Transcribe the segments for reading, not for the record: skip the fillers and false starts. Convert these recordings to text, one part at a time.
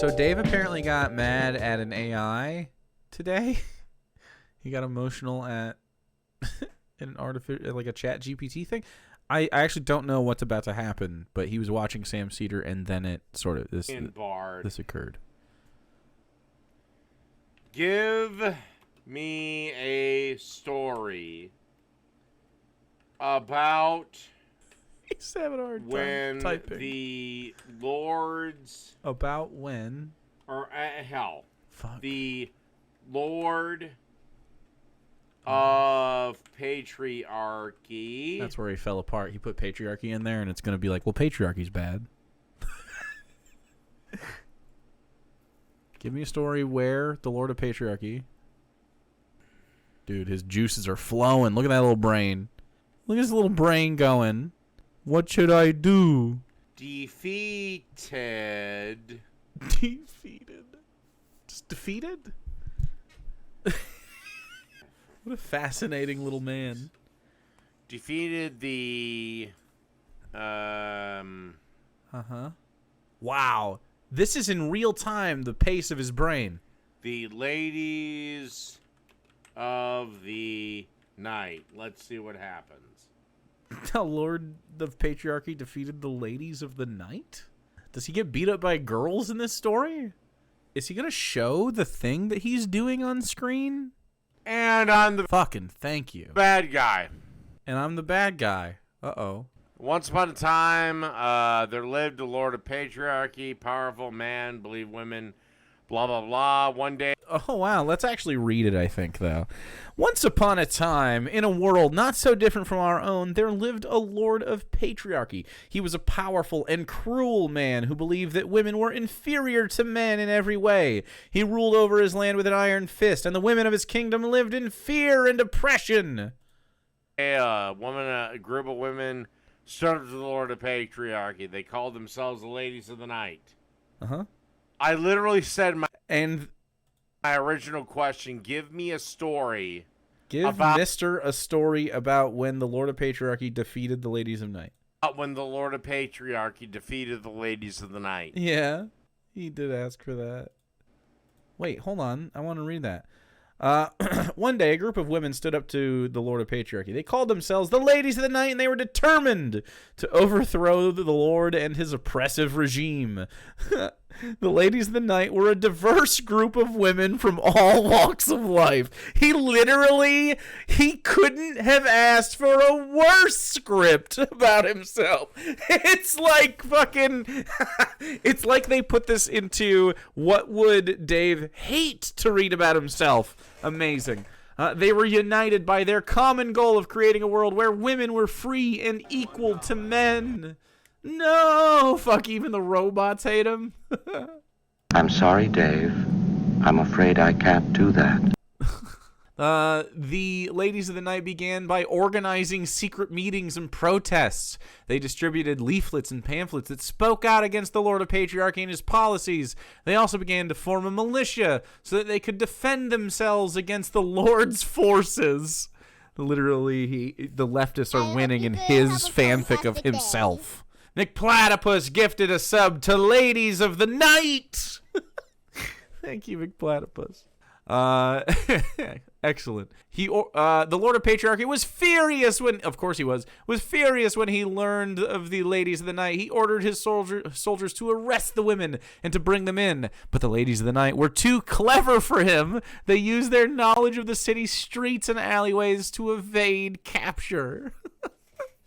So Dave apparently got mad at an AI today. He got emotional at an artificial, like a chat GPT thing. I actually don't know what's about to happen, but he was watching Sam Cedar, and then it sort of this occurred. Give me a story about He's having a hard time when typing. the Lord's About when? or hell, Fuck. the Lord of patriarchy. That's where he fell apart. He put patriarchy in there, and it's going to be like, well, patriarchy's bad. Give me a story where the Lord of Patriarchy. Dude, his juices are flowing. Look at that little brain. Look at his little brain going. What should I do? Defeated. Defeated. Just defeated? What a fascinating little man. Defeated the Wow. This is in real time, the pace of his brain. the ladies of the night. Let's see what happens. The Lord of Patriarchy defeated the ladies of the night? Does he get beat up by girls in this story? Is he going to show the thing that he's doing on screen? And I'm the Fucking thank you. bad guy. And I'm the bad guy. Uh-oh. Once upon a time, there lived a lord of patriarchy, powerful man, believe women, blah, blah, blah. One day... Oh, wow. Let's actually read it, I think, though. Once upon a time, in a world not so different from our own, there lived a lord of patriarchy. He was a powerful and cruel man who believed that women were inferior to men in every way. He ruled over his land with an iron fist, and the women of his kingdom lived in fear and oppression. A group of women stood up to the lord of patriarchy. They called themselves the ladies of the night. Uh-huh. I literally said my original question, give me a story. Give Mr. a story about when the Lord of Patriarchy defeated the Ladies of Night. When the Lord of Patriarchy defeated the ladies of the night. Yeah, he did ask for that. Wait, hold on. I want to read that. One day, a group of women stood up to the Lord of Patriarchy. They called themselves the Ladies of the Night, and they were determined to overthrow the Lord and his oppressive regime. The Ladies of the Night were a diverse group of women from all walks of life. He couldn't have asked for a worse script about himself. It's like fucking, it's like they put this into what would Dave hate to read about himself. Amazing. They were united by their common goal of creating a world where women were free and equal to men. No! Fuck, even the robots hate him. I'm sorry, Dave. I'm afraid I can't do that. The Ladies of the Night began by organizing secret meetings and protests. They distributed leaflets and pamphlets that spoke out against the Lord of Patriarchy and his policies. They also began to form a militia so that they could defend themselves against the Lord's forces. Literally, the leftists are winning in his fanfic of himself. McPlatypus gifted a sub to Ladies of the Night. Thank you, McPlatypus. Excellent. The Lord of Patriarchy was furious when, of course he was furious when he learned of the Ladies of the Night. He ordered his soldiers to arrest the women and to bring them in. But the Ladies of the Night were too clever for him. They used their knowledge of the city's streets and alleyways to evade capture.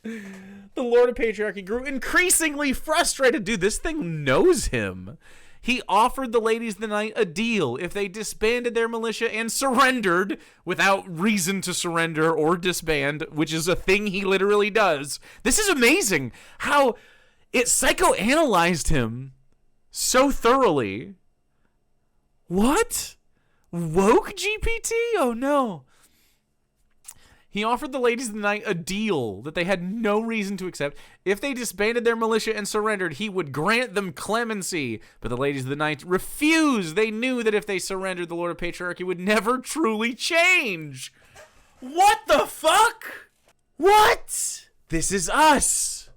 The Lord of Patriarchy grew increasingly frustrated. Dude, this thing knows him. He offered the Ladies of the Night a deal if they disbanded their militia and surrendered without reason to surrender or disband, which is a thing he literally does. This is amazing how it psychoanalyzed him so thoroughly. What? Woke GPT? Oh no. He offered the Ladies of the Night a deal that they had no reason to accept. If they disbanded their militia and surrendered, he would grant them clemency. But the Ladies of the Night refused. They knew that if they surrendered, the Lord of Patriarchy would never truly change. What the fuck? What? This is us.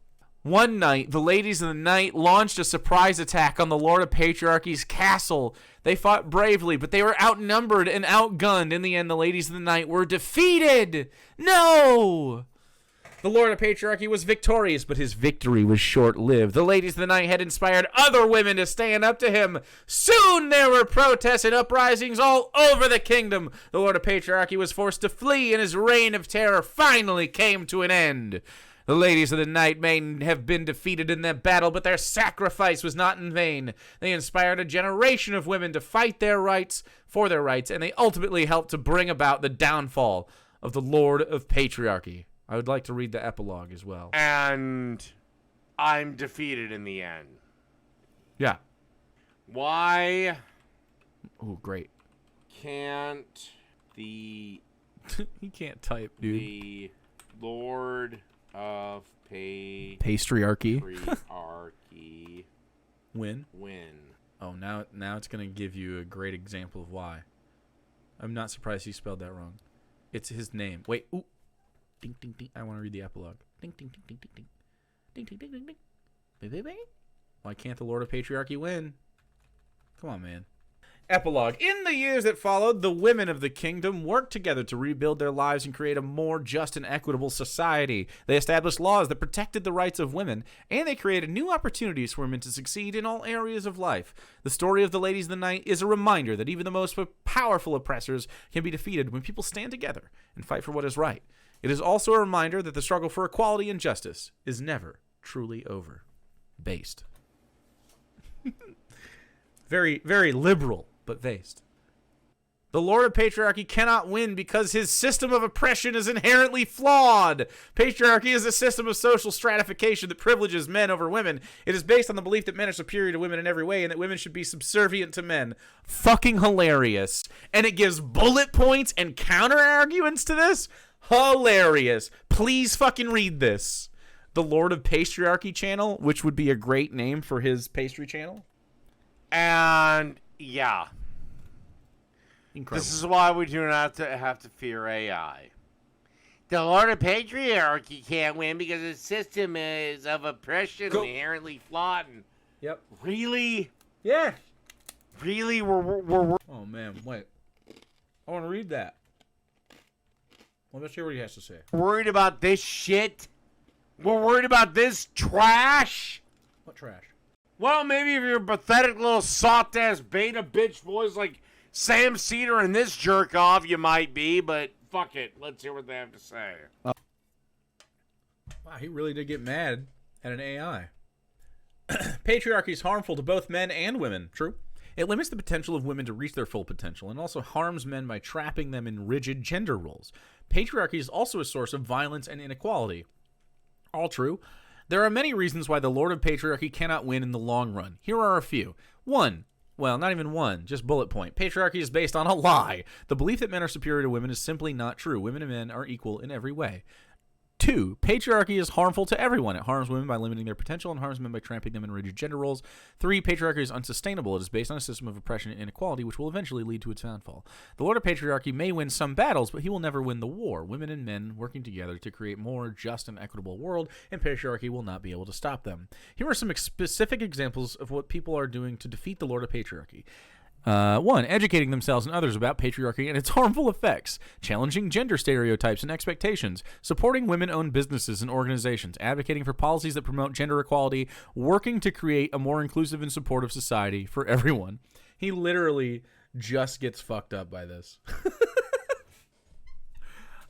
One night, the ladies of the night launched a surprise attack on the Lord of Patriarchy's castle. They fought bravely, but they were outnumbered and outgunned. In the end, the ladies of the night were defeated. No! The Lord of Patriarchy was victorious, but his victory was short-lived. The ladies of the night had inspired other women to stand up to him. Soon there were protests and uprisings all over the kingdom. The Lord of Patriarchy was forced to flee, and his reign of terror finally came to an end. The ladies of the night may have been defeated in that battle, but their sacrifice was not in vain. They inspired a generation of women to fight for their rights, and they ultimately helped to bring about the downfall of the Lord of Patriarchy. I would like to read the epilogue as well. And I'm defeated in the end. Yeah. Why Oh, great. can't the He can't type, dude. the Lord of Patriarchy. Win. win? Oh, now it's going to give you a great example of why. I'm not surprised he spelled that wrong. It's his name. Wait. Ooh. Ding, ding, ding. I want to read the epilogue. Ding, ding, ding, ding, ding, ding. Ding, ding, ding, ding, ding. Bing, bing, bing. Why can't the Lord of Patriarchy win? Come on, man. Epilogue. In the years that followed, the women of the kingdom worked together to rebuild their lives and create a more just and equitable society. They established laws that protected the rights of women, and they created new opportunities for women to succeed in all areas of life. The story of the ladies of the night is a reminder that even the most powerful oppressors can be defeated when people stand together and fight for what is right. It is also a reminder that the struggle for equality and justice is never truly over. Based. Very, very liberal, but based. The Lord of Patriarchy cannot win because his system of oppression is inherently flawed. Patriarchy is a system of social stratification that privileges men over women. It is based on the belief that men are superior to women in every way and that women should be subservient to men. Fucking hilarious. And it gives bullet points and counter arguments to this? Hilarious. Please fucking read this. The Lord of Patriarchy channel, which would be a great name for his pastry channel. And yeah. Incredible. This is why we do not have to fear AI. The Lord of Patriarchy can't win because the system is of oppression inherently flawed. And Yep. really? Yeah. Really? We're Oh, man. Wait. I want to read that. Well, let's hear what he has to say. worried about this shit? We're worried about this trash? What trash? Well, maybe if you're a pathetic little soft-ass beta bitch boys like Sam Cedar and this jerk-off, you might be, but fuck it. Let's hear what they have to say. Wow, he really did get mad at an AI. Patriarchy is harmful to both men and women. True. It limits the potential of women to reach their full potential and also harms men by trapping them in rigid gender roles. Patriarchy is also a source of violence and inequality. All true. There are many reasons why the Lord of Patriarchy cannot win in the long run. Here are a few. 1. Well, not even one, just bullet point. Patriarchy is based on a lie. The belief that men are superior to women is simply not true. Women and men are equal in every way. 2. Patriarchy is harmful to everyone. It harms women by limiting their potential and harms men by trapping them in rigid gender roles. 3. Patriarchy is unsustainable. It is based on a system of oppression and inequality which will eventually lead to its downfall. The Lord of Patriarchy may win some battles, but he will never win the war. Women and men working together to create a more just and equitable world, and patriarchy will not be able to stop them. Here are some specific examples of what people are doing to defeat the Lord of Patriarchy. 1. Educating themselves and others about patriarchy and its harmful effects. Challenging gender stereotypes and expectations. Supporting women-owned businesses and organizations. Advocating for policies that promote gender equality. Working to create a more inclusive and supportive society for everyone. He literally just gets fucked up by this.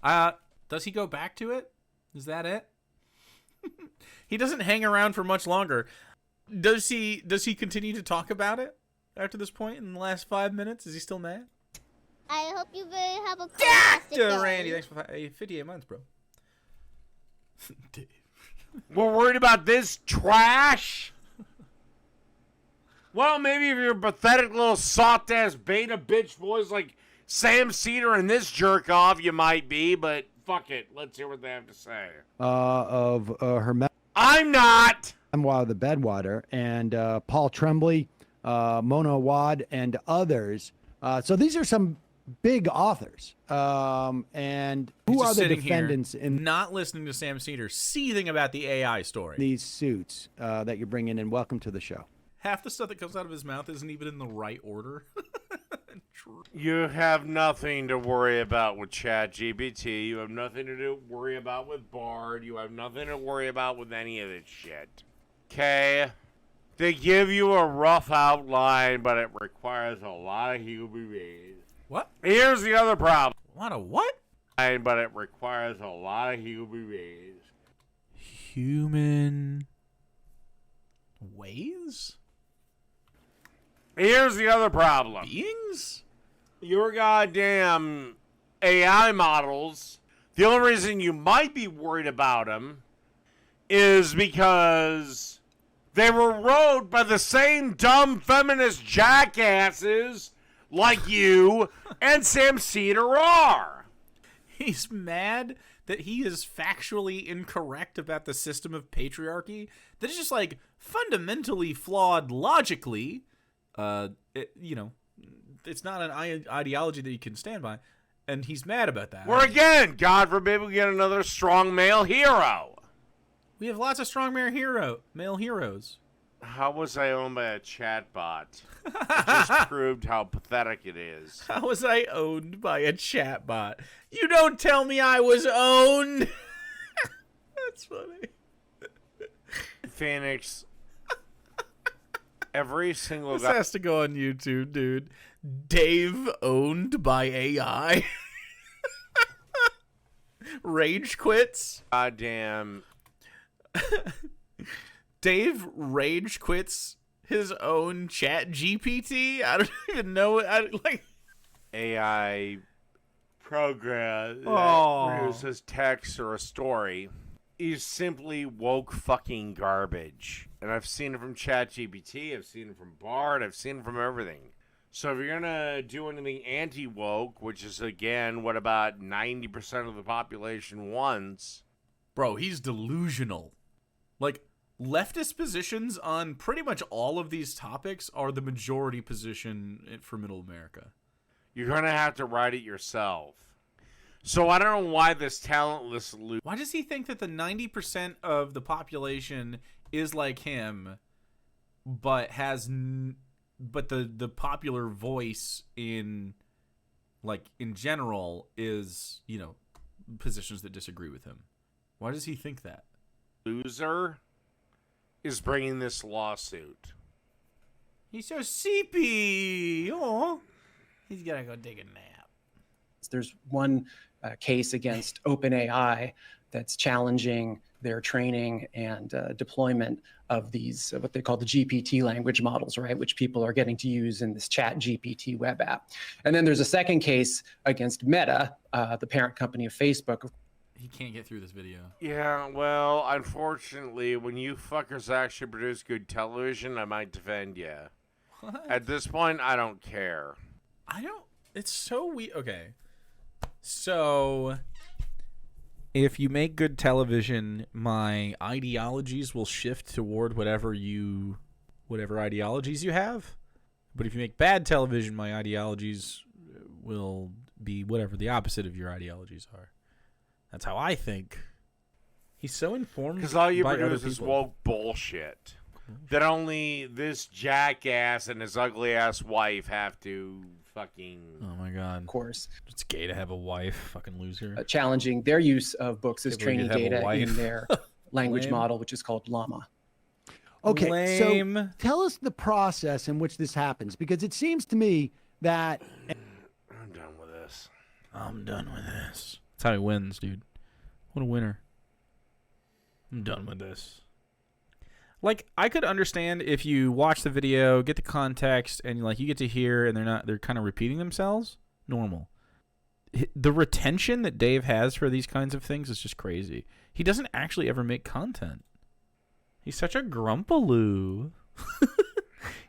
Does he go back to it? Is that it? He doesn't hang around for much longer. Does he continue to talk about it? After this point, in the last 5 minutes, is he still mad? I hope you have a fantastic day. Randy, thanks for 58 months, bro. Dave. We're worried about this trash? Well, maybe if you're a pathetic little soft-ass beta bitch boys like Sam Cedar and this jerk-off, you might be, but fuck it. Let's hear what they have to say. Of her I'm not! memoir, The Bedwater, and Paul Tremblay, Mona Awad, and others. So these are some big authors. And He's who just are the sitting here, defendants in not listening to Sam Cedar, seething about the AI story. these suits that you're bringing in? Welcome to the show. Half the stuff that comes out of his mouth isn't even in the right order. True. You have nothing to worry about with ChatGPT. You have nothing to worry about with Bard. You have nothing to worry about with any of this shit. Okay? They give you a rough outline, but it requires a lot of human beings. What? Here's the other problem. A lot of what? But it requires a lot of human beings. Human ways? Here's the other problem. Beings? Your goddamn AI models, the only reason you might be worried about them is because they were rode by the same dumb feminist jackasses like you and Sam Cedar are. He's mad that he is factually incorrect about the system of patriarchy that is just like fundamentally flawed logically. It's not an ideology that you can stand by, and he's mad about that. Or again, God forbid we get another strong male hero. We have lots of strong male heroes. How was I owned by a chatbot? It just proved how pathetic it is. How was I owned by a chatbot? You don't tell me I was owned. That's funny. Phoenix, every single This guy. has to go on YouTube, dude. Dave owned by AI. Rage quits. Goddamn. Dave rage quits his own chat GPT. I don't even know. AI program that Oh. produces text or a story is simply woke fucking garbage. And I've seen it from ChatGPT, I've seen it from Bard, I've seen it from everything. So if you're gonna do anything anti-woke, which is again what about 90% of the population wants, Bro, he's delusional. Like, leftist positions on pretty much all of these topics are the majority position for middle America. you're gonna have to write it yourself. So I don't know why this talentless loser. Why does he think that the 90% of the population is like him, but has but the popular voice in general is, positions that disagree with him? Why does he think that? Loser is bringing this lawsuit. He's so sleepy. Oh, he's gotta go take a nap. There's one case against OpenAI that's challenging their training and deployment of these, what they call the GPT language models, right, which people are getting to use in this Chat GPT web app. And then there's a second case against Meta, the parent company of Facebook. He can't get through this video. Yeah, well, unfortunately, when you fuckers actually produce good television, I might defend you. What? At this point, I don't care. It's so weird. Okay. So, if you make good television, my ideologies will shift toward whatever ideologies you have. But if you make bad television, my ideologies will be whatever the opposite of your ideologies are. That's how I think. He's so informed. Because all you by other produce is people. woke bullshit that only this jackass and his ugly ass wife have to fucking. Oh my god. Of course, It's gay to have a wife, fucking loser. challenging their use of books as People training could have a data wife. in their language Lame. model, which is called Llama. Okay, Lame. so tell us the process in which this happens, because it seems to me that I'm done with this. I'm done with this. That's how he wins, dude. What a winner. I'm done with this. Like, I could understand if you watch the video, get the context, and you get to hear, and they're kind of repeating themselves. Normal. The retention that Dave has for these kinds of things is just crazy. He doesn't actually ever make content. He's such a grumpaloo.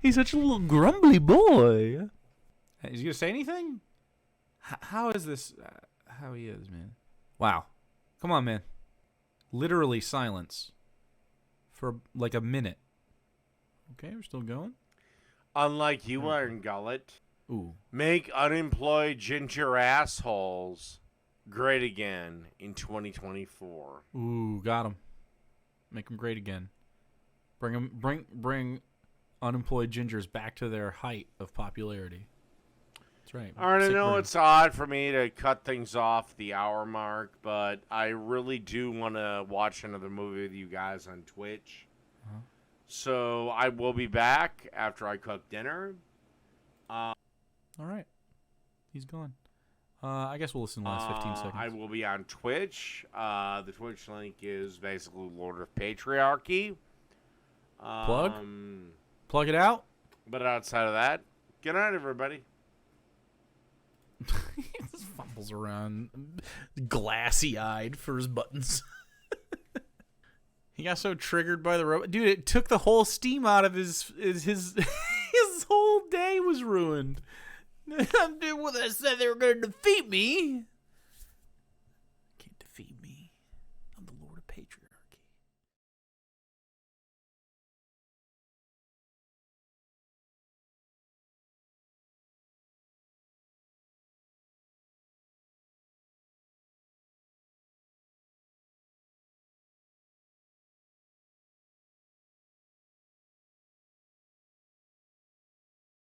He's such a little grumbly boy. Is he gonna say anything? How is this? How he is, man? Wow. Come on, man. Literally silence for like a minute. Okay, we're still going. Unlike you, Iron Gullet. Ooh. Make unemployed ginger assholes great again in 2024. Ooh, got him. Make them great again. Bring unemployed gingers back to their height of popularity. That's right. All right, I Sick know burn. it's odd for me to cut things off the hour mark, but I really do want to watch another movie with you guys on Twitch. Uh-huh. So I will be back after I cook dinner. All right. He's gone. I guess we'll listen to the last 15 seconds. I will be on Twitch. The Twitch link is basically Lord of Patriarchy. Plug it out. But outside of that, good night, everybody. He just fumbles around, glassy-eyed for his buttons. He got so triggered by the robot. Dude, it took the whole steam out of his whole day was ruined. Dude, when they said they were going to defeat me. Can't defeat me. I'm the Lord of Patriarchy.